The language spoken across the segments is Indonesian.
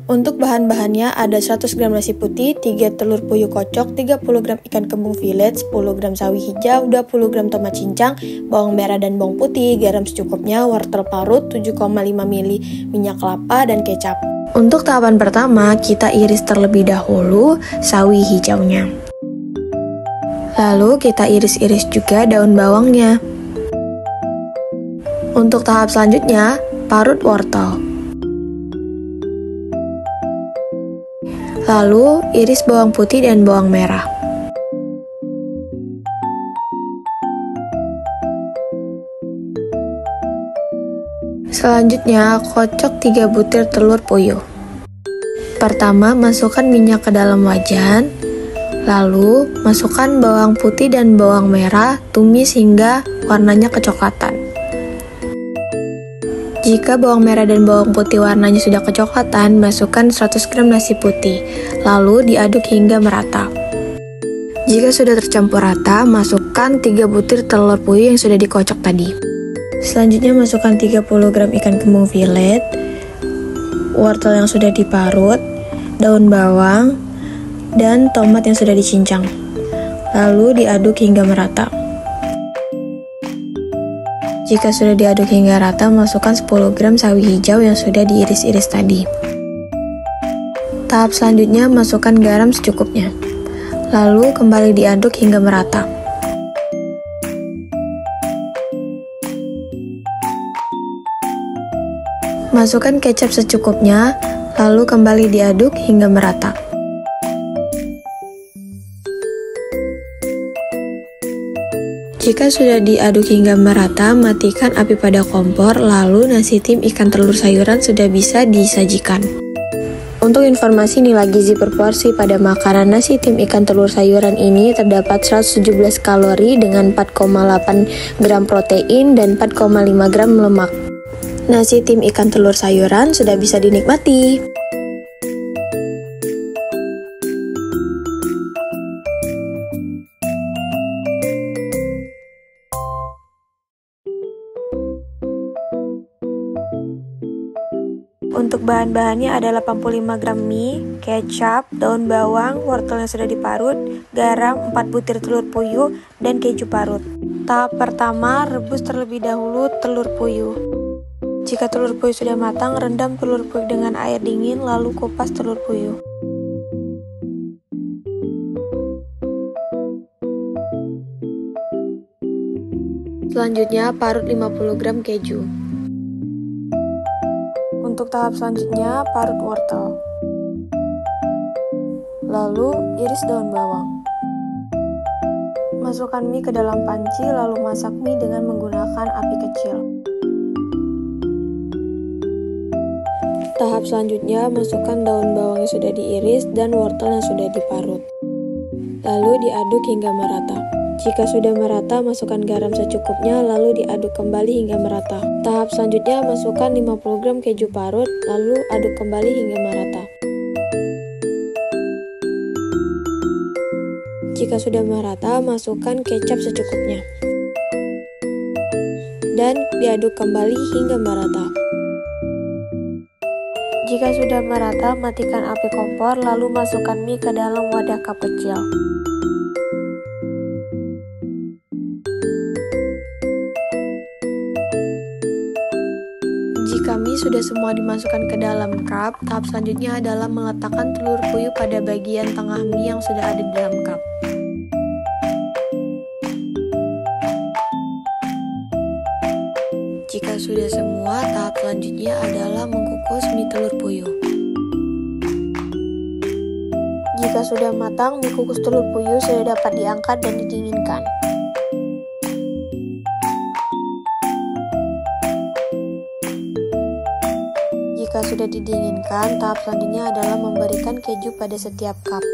Untuk bahan-bahannya ada 100 gram nasi putih, 3 telur puyuh kocok, 30 gram ikan kembung filet, 10 gram sawi hijau, 20 gram tomat cincang, bawang merah dan bawang putih, garam secukupnya, wortel parut, 7,5 ml minyak kelapa, dan kecap. Untuk tahapan pertama, kita iris terlebih dahulu sawi hijaunya. Lalu kita iris-iris juga daun bawangnya. Untuk tahap selanjutnya, parut wortel. Lalu, iris bawang putih dan bawang merah. Selanjutnya, kocok 3 butir telur puyuh. Pertama, masukkan minyak ke dalam wajan. Lalu, masukkan bawang putih dan bawang merah, tumis hingga warnanya kecoklatan. Jika bawang merah dan bawang putih warnanya sudah kecoklatan, masukkan 100 gram nasi putih, lalu diaduk hingga merata. Jika sudah tercampur rata, masukkan 3 butir telur puyuh yang sudah dikocok tadi. Selanjutnya masukkan 30 gram ikan kembung filet, wortel yang sudah diparut, daun bawang, dan tomat yang sudah dicincang. Lalu diaduk hingga merata. Jika sudah diaduk hingga rata, masukkan 10 gram sawi hijau yang sudah diiris-iris tadi. Tahap selanjutnya, masukkan garam secukupnya. Lalu kembali diaduk hingga merata. Masukkan kecap secukupnya, lalu kembali diaduk hingga merata. Jika sudah diaduk hingga merata, matikan api pada kompor, lalu nasi tim ikan telur sayuran sudah bisa disajikan. Untuk informasi nilai gizi per porsi pada makanan nasi tim ikan telur sayuran ini terdapat 117 kalori dengan 4,8 gram protein dan 4,5 gram lemak. Nasi tim ikan telur sayuran sudah bisa dinikmati. Untuk bahan-bahannya ada 85 gram mie, kecap, daun bawang, wortel yang sudah diparut, garam, 4 butir telur puyuh, dan keju parut. Tahap pertama, rebus terlebih dahulu telur puyuh. Jika telur puyuh sudah matang, rendam telur puyuh dengan air dingin, lalu kupas telur puyuh. Selanjutnya, parut 50 gram keju. Untuk tahap selanjutnya, parut wortel. Lalu, iris daun bawang. Masukkan mie ke dalam panci, lalu masak mie dengan menggunakan api kecil. Tahap selanjutnya, masukkan daun bawang yang sudah diiris dan wortel yang sudah diparut. Lalu diaduk hingga merata. Jika sudah merata, masukkan garam secukupnya, lalu diaduk kembali hingga merata. Tahap selanjutnya, masukkan 50 gram keju parut, lalu aduk kembali hingga merata. Jika sudah merata, masukkan kecap secukupnya. Dan diaduk kembali hingga merata. Jika sudah merata, matikan api kompor, lalu masukkan mie ke dalam wadah cup kecil. Jika mie sudah semua dimasukkan ke dalam cup, tahap selanjutnya adalah meletakkan telur puyuh pada bagian tengah mie yang sudah ada di dalam cup. Jika sudah semua, tahap selanjutnya adalah mengukus mie telur puyuh. Jika sudah matang, mie kukus telur puyuh sudah dapat diangkat dan didinginkan. Jika sudah didinginkan, tahap selanjutnya adalah memberikan keju pada setiap cup.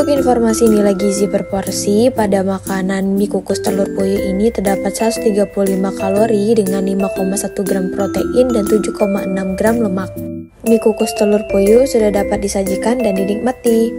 Untuk informasi nilai gizi per porsi, pada makanan mie kukus telur puyuh ini terdapat 135 kalori dengan 5,1 gram protein dan 7,6 gram lemak. Mie kukus telur puyuh sudah dapat disajikan dan dinikmati.